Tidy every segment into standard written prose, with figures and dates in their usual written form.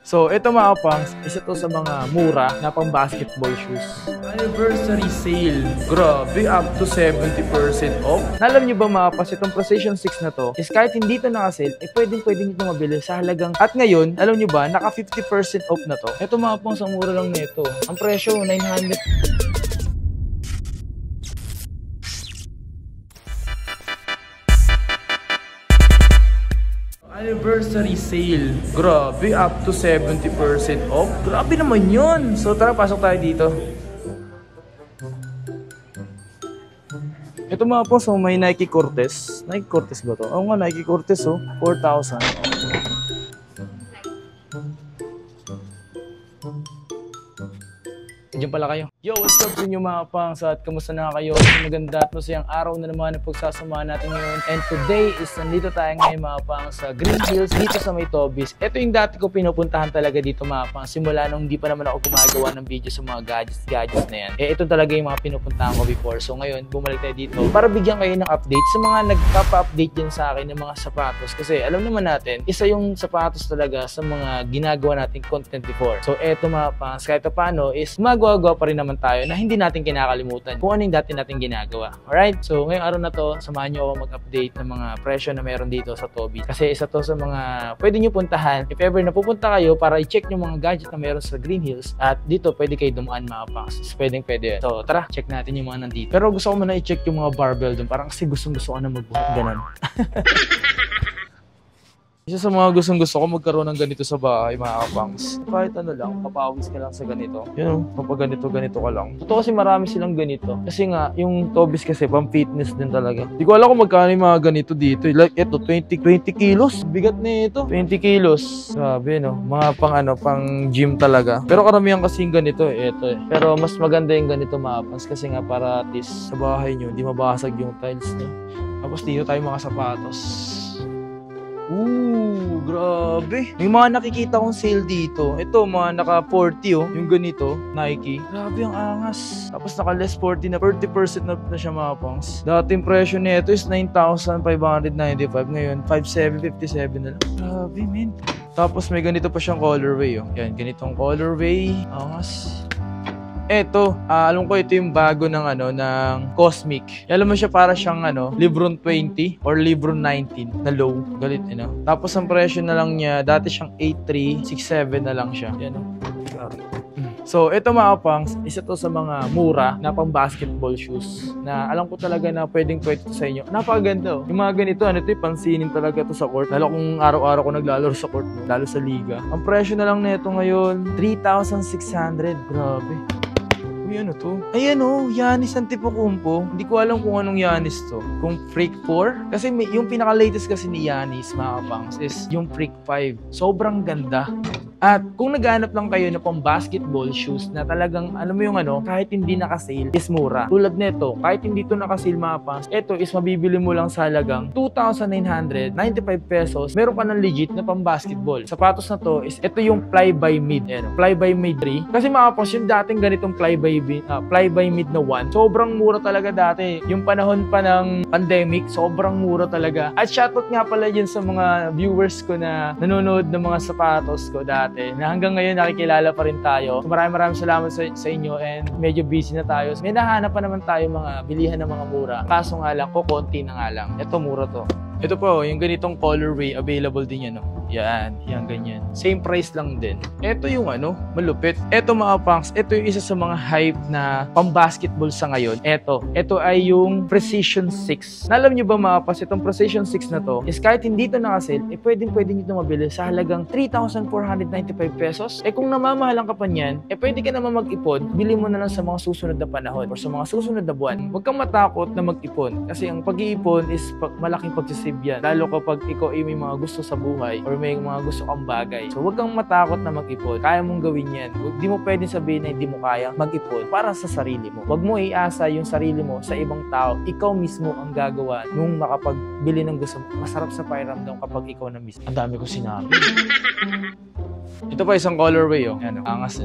So, ito mga pangs, isa to sa mga mura na pang basketball shoes. Anniversary sale. Grabe, up to 70% off. Alam nyo ba mga pangs, itong Precision 6 na to, is kahit hindi to naka-sale, pwedeng nyo ito mabili sa halagang. At ngayon, alam nyo ba, naka 50% off na to. Ito mga pangs, ang mura lang nito. Ang presyo, 900. Anniversary sale. Grabe, up to 70% off. Grabe naman yun. So tara, pasok tayo dito. Ito mga po, so may Nike Cortez. Nike Cortez ba to? Oo nga, Nike Cortez, oh. 4,000. Diyan pala kayo. Yo, what's up sa inyo mga pangs at kamusta na kayo? Maganda at masayang araw na naman ang pagsasamahan natin ngayon. And today is nandito tayo ngayon mga pangs sa Green Hills dito sa May Tobis. Ito yung dati ko pinupuntahan talaga dito mga pangs. Simula nung hindi pa naman ako gumagawa ng video sa mga gadgets na yan. Ito talaga yung mga pinupuntahan ko before. So ngayon, bumalik tayo dito para bigyan kayo ng update sa mga nagpapa-update dyan sa akin ng mga sapatos. Kasi alam naman natin, isa yung sapatos talaga sa mga ginagawa nating content before. So eto mga pangs, kahit paano is magawa pa rin naman tayo na hindi natin kinakalimutan kung ano yung dati natin ginagawa. Alright? So, ngayong araw na to, samahan nyo ako mag-update ng mga presyo na meron dito sa Tobis. Kasi isa to sa mga pwede nyo puntahan if ever napupunta kayo para i-check yung mga gadget na meron sa Green Hills. At dito, pwede kayo dumaan mga pangs. Pwede yan. So, tara, check natin yung mga nandito. Pero gusto ko muna i-check yung mga barbell dun. Parang kasi gusto ko na magbuhat ganun. Isa sa mga gusto ko magkaroon ng ganito sa bahay mga kapangs. Kahit ano lang, papawis ka lang sa ganito. Yun o, kapag ganito ka lang. Totoo kasi marami silang ganito. Kasi nga, yung Tobis kasi pang fitness din talaga. Di ko alam kung magkano yung mga ganito dito. Like ito, 20 kilos. Bigat na ito. 20 kilos. Grabe no, mga pang gym talaga. Pero karamihan kasi yung ganito, ito eh. Pero mas maganda yung ganito mga kapangs. Kasi nga para at least sa bahay nyo, di mabasag yung tiles nyo. Tapos dito tayo mga sapatos. Ooh, grabe. May mga nakikita kong sale dito. Ito, mga naka 40 oh. Yung ganito, Nike. Grabe ang angas. Tapos naka less 40 na 30% na siya mga pangs. Dating presyo nito is 9,595. Ngayon, 5,757 na lang. Grabe, man. Tapos may ganito pa siyang colorway oh. Yan, ganitong colorway. Angas. Eto, alam ko ito yung bago ng ng Cosmic. Alam mo siya para siyang Libron 20 or Libron 19 na low. Galit Tapos ang presyo na lang niya, dati siyang 8,367 na lang siya. Yan So, ito mga pangs, isa to sa mga mura na pang basketball shoes na alam ko talaga na pwede to sa inyo. Napakaganda. Yung mga ganito, pansinin talaga to sa court. Lalo kung araw-araw ko naglalaro sa court, lalo sa liga. Ang presyo na lang nito ngayon, 3,600. Grabe. Ano to? Ayan o, Giannis Antetokounmpo. Hindi ko alam kung anong Giannis to. Kung Freak 4? Kasi yung pinaka-latest kasi ni Giannis, mga kapangs, is yung Freak 5. Sobrang ganda. At kung naghahanap lang kayo na pang basketball shoes na talagang, alam mo yung kahit hindi naka-sale, is mura. Tulad nito, kahit hindi to naka-sale mga pangs, ito is mabibili mo lang sa halagang 2,995 pesos. Meron ka ng legit na pang basketball. Sapatos na to is, ito yung Fly by Mid. Fly by Mid 3. Kasi mga pangs, yung dating ganitong Fly by Mid na 1, sobrang mura talaga dati. Yung panahon pa ng pandemic, sobrang mura talaga. At shoutout nga pala yun sa mga viewers ko na nanonood ng mga sapatos ko dati. Na hanggang ngayon nakikilala pa rin tayo. So, maraming salamat sa inyo and medyo busy na tayo. May nahanap pa naman tayo mga bilihan ng mga mura. Kaso nga lang, konti na nga lang. Ito mura to. Ito po, yung ganitong colorway, available din yan. Yan, ganyan. Same price lang din. Ito yung malupit. Ito mga pangs, ito yung isa sa mga hype na pang-basketball sa ngayon. Ito ay yung Precision 6. Alam nyo ba mga pangs, itong Precision 6 na to, is kahit hindi ito naka-sale, pwede nyo ito mabili sa halagang 3,495 pesos. Kung namamahalan ka pa niyan, pwede ka naman mag-ipon, bili mo na lang sa mga susunod na panahon or sa mga susunod na buwan. Huwag kang matakot na mag-ipon. Kasi ang pag-iipon is malaking pagsisave yan. Lalo kapag ikaw ay may mga gusto sa buhay or may mga gusto kang bagay. So, huwag kang matakot na mag-ipon. Kaya mong gawin yan. Hindi mo pwedeng sabihin na hindi mo kaya mag-ipon para sa sarili mo. Huwag mo iasa yung sarili mo sa ibang tao. Ikaw mismo ang gagawa nung makapagbili ng gusto mo. Masarap sa pakiramdam kapag ikaw na mismo. Ang dami ko sinabi. Ito pa isang colorway, oh. Angas,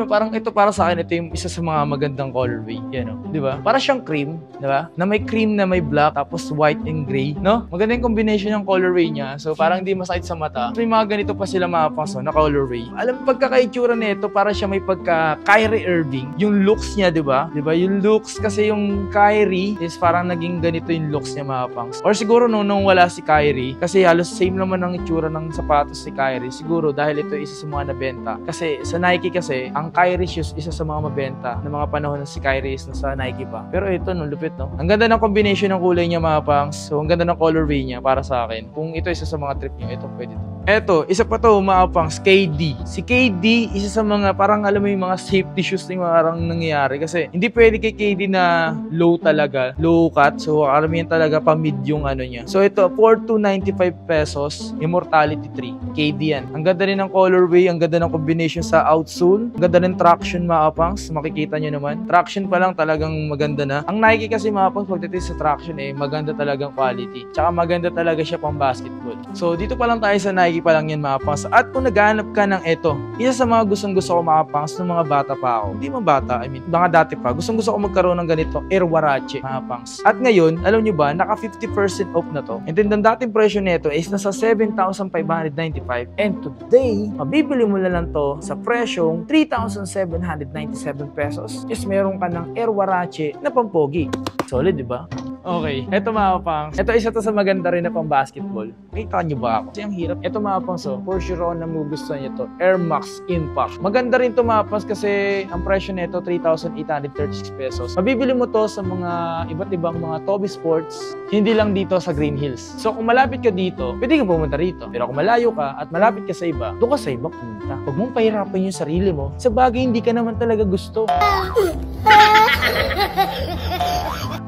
Parang ito para sa akin, ito yung isa sa mga magandang colorway. Yan, oh. Di ba? Para siyang cream, di ba? Na may cream na may black, tapos white and gray, no? Maganda yung combination ng colorway niya. So, parang hindi masakit sa mata. So, may mga ganito pa sila mga pangs, na colorway. Alam mo, pagkakaitsura nito, para siya may pagka Kyrie Irving. Yung looks niya, di ba? Di ba? Yung looks, kasi yung Kyrie is parang naging ganito yung looks niya mga pangs. Or siguro nung wala si Kyrie, kasi halos same naman ang itsura ng sapatos si Kyrie. Siguro dahil ito isa sa mga nabenta. Kasi sa Nike kasi, ang Kyrie shoes isa sa mga mabenta ng mga panahon na si Kyrie is nasa Nike pa. Pero ito, no, lupit, no? Ang ganda ng combination ng kulay niya mga pangs. So, ang ganda ng colorway niya para sa akin. Kung ito isa sa mga trip niyo, ito pwede to. Eto, isa pa to mga pangs, KD. Si KD, isa sa mga parang alam mo yung mga safety shoes na yung parang nangyayari. Kasi hindi pwede kay KD na low talaga, low cut. So, alam mo yun talaga pa-mid yung ano niya. So, ito, 4,295 pesos, Immortality 3. KD yan. Ang ganda rin ng colorway, ang ganda ng combination sa outsole. Ang ganda ng traction mga pangs, makikita nyo naman. Traction pa lang talagang maganda na. Ang Nike kasi mga pangs, pagdating sa traction maganda talagang quality. Tsaka maganda talaga siya pang basketball. So, dito pa lang tayo sa Nike pa lang yan mga pangs. At kung naghahanap ka ng ito, isa sa mga gustong-gusto ko mga pangs ng mga bata pa ako. Hindi man bata, mga dati pa. Gustong-gusto ko magkaroon ng ganito, Air Huarache mga pangs. At ngayon, alam nyo ba, naka 50% off na to. And then, ang dating presyo nito is nasa 7,595. And today, mabibili mo na lang to sa presyong 3,797 pesos. Is meron ka ng Air Huarache na pampogi. Solid, di ba? Okay, eto mga pangs. Eto isa to sa maganda rin na pang basketball. Nakita nyo ba ako? Kasi ang hirap. Eto mga pangs, for sure na magugustuhan nyo to. Air Max Impact. Maganda rin to mga pangs kasi ang presyo nito 3,836 pesos. Mabibili mo to sa mga iba't ibang mga Toby Sports, hindi lang dito sa Green Hills. So kung malapit ka dito, pwede kang pumunta rito. Pero kung malayo ka at malapit ka sa iba, doon ka sa iba pumunta. Huwag mong pahirapan yung sarili mo sa bagay hindi ka naman talaga gusto.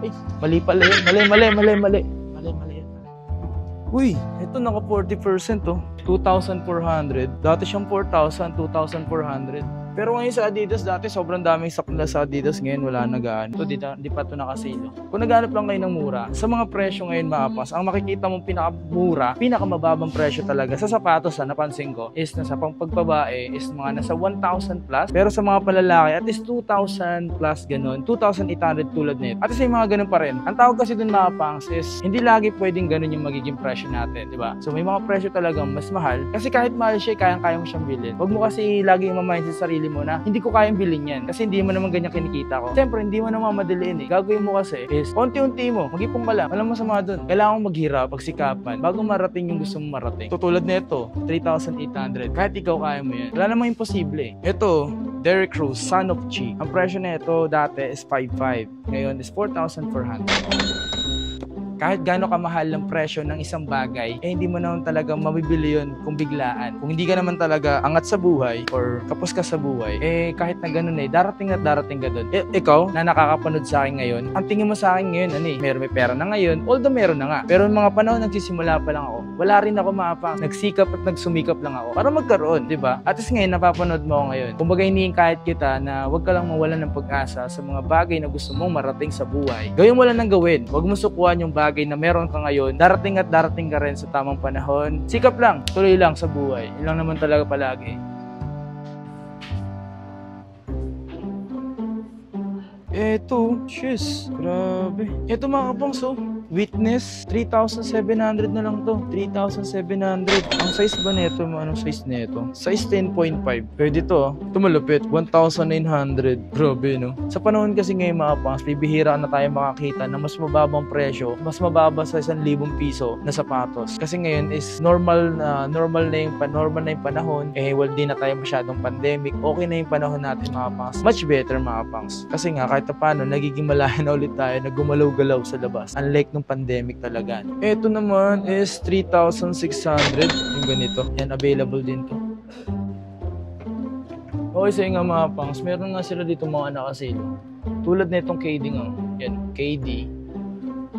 Ay, mali pala yun. Mali yan. Uy, ito naka 40% to. 2,400. Dati siyang 4,000, 2,400. Pero ngayon sa Adidas, dati sobrang daming sakla sa Adidas. Ngayon wala na gaan. Ito, di pa ito nakasale. Kung naghanap lang kayo ng mura, sa mga presyo ngayon mga pas, ang makikita mong pinakamura, pinakamababang presyo talaga sa sapatos, napansin ko, is nasa pang pagbabae, is mga nasa 1,000 plus. Pero sa mga palalaki, at least 2,000 plus ganun. 2,800 tulad nito. At least yung mga ganun pa rin. Ang tawag kasi dun mga pangs is, hindi lagi pwedeng ganun yung magiging presyo natin, di ba? So may mga presyo talagang mas mahal. Kasi kahit mahal siya, kayang-kaya mo siyang bilhin. Huwag mo kasi lagi mamayin sa sarili mo na hindi ko kayang bilhin yan kasi hindi mo naman ganyan kinikita ko. Siyempre, hindi mo naman madaliin Gagawin mo kasi is unti-unti mo, mag-ipong ka lang. Alam mo sama dun, kailangan mong maghirap, pagsikapan bago marating yung gusto mong marating. Tutulad nito, 3,800. Kahit ikaw kaya mo yan. Wala namang imposible. Ito, Derrick Rose, Son of Chi. Ang presyo nito dati is 5,500. Ngayon is 4,400. Kahit gaano kamahal ng presyo ng isang bagay, hindi mo naman talaga mabibili yun kung biglaan. Kung hindi ka naman talaga angat sa buhay or kapos ka sa buhay, kahit na ganun darating at darating ka dun. Ikaw, na nakakapanood sa akin ngayon, ang tingin mo sa akin ngayon, may pera na ngayon, although meron na nga. Pero mga panahon nagsisimula pa lang ako, wala rin ako maapang. Nagsikap at nagsumikap lang ako para magkaroon, di ba? At least ngayon, napapanood mo ako ngayon. Kumbaga hinihin kahit kita na huwag ka lang mawalan ng pag-asa sa mga bagay na gusto mong marating sa buhay. Gawin mo lang ng gawin. Huwag mo sukuhan yung bagay na meron ka ngayon, darating at darating ka rin sa tamang panahon. Sikap lang, tuloy lang sa buhay. Yun lang naman talaga palagi. Eto, shiz, grabe. Eto mga kapangs, Witness, 3,700 na lang to. 3,700. Ang size ba nito? Anong size nito? Size 10.5. Pwede to. Ito malupit. 1,900. Grabe, no? Sa panahon kasi ngayon mga kapangs, bibihira na tayo makakita na mas mababang presyo, mas mababa sa 1,000 piso na sapatos. Kasi ngayon is normal na yung panahon. Di na tayo masyadong pandemic. Okay na yung panahon natin mga kapangs. Much better mga kapangs. Kasi nga kahit paano, nagiging malaya na ulit tayo na gumalaw-galaw sa labas. Unlike nung pandemic talaga. Ito naman is 3,600. Yung ganito. Yan, available din to. Okay, sa nga mga pangs, meron nga sila dito mga nakasale. Tulad na itong KD nga. Yan, KD.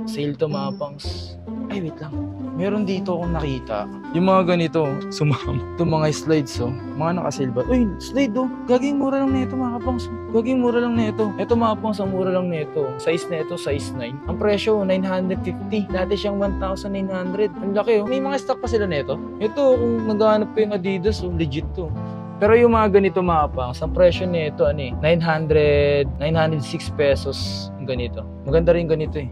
Sale to mga pangs. Ay, wait lang. Meron dito akong nakita. Yung mga ganito, sumama. Itong mga slides, mga nakasale ba? Uy, slide, Gaging mura lang nito mga kapangs. Gaging mura lang nito. Ito mga pangs, ang mura lang nito. Size na ito, size 9. Ang presyo, 950. Dati siyang 1,900. Ang laki, May mga stock pa sila nito. Ito, kung naghahanap ko yung Adidas, legit to. Pero yung mga ganito mga pangs, ang presyo nito ano eh, 906 pesos yung ganito. Maganda rin ganito eh.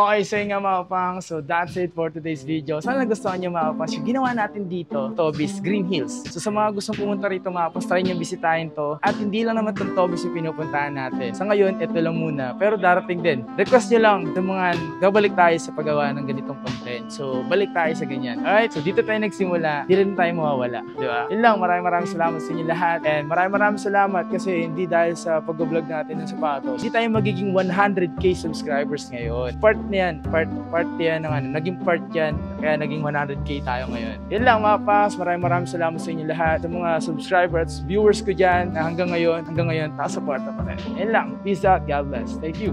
Okay, so yun nga mga pangs. So that's it for today's video. Sana nagustuhan nyo mga pangs yung ginawa natin dito, Toby's Green Hills. So sa mga gustong pumunta rito mga pangs, try nyo bisitahin to. At hindi lang naman itong Toby's yung pinupuntahan natin. Sa ngayon, ito lang muna. Pero darating din. Request nyo lang sa mga babalik tayo sa paggawa ng ganitong content. So balik tayo sa ganyan. Alright, so dito tayo nagsimula. Di rin tayo mawawala. Di ba? Yun lang, maraming salamat sa inyo lahat. And maraming salamat kasi hindi dahil sa pag-vlog natin ng sapatos, hindi tayo magiging 100k subscribers ngayon. Part na yan. Part yan ng ano. Naging part yan. Kaya naging 100k tayo ngayon. Yun lang mga pangs. Maraming salamat sa inyo lahat. Sa mga subscribers, viewers ko dyan na hanggang ngayon, nakasuporta pa rin. Yun lang. Peace out. God bless. Thank you.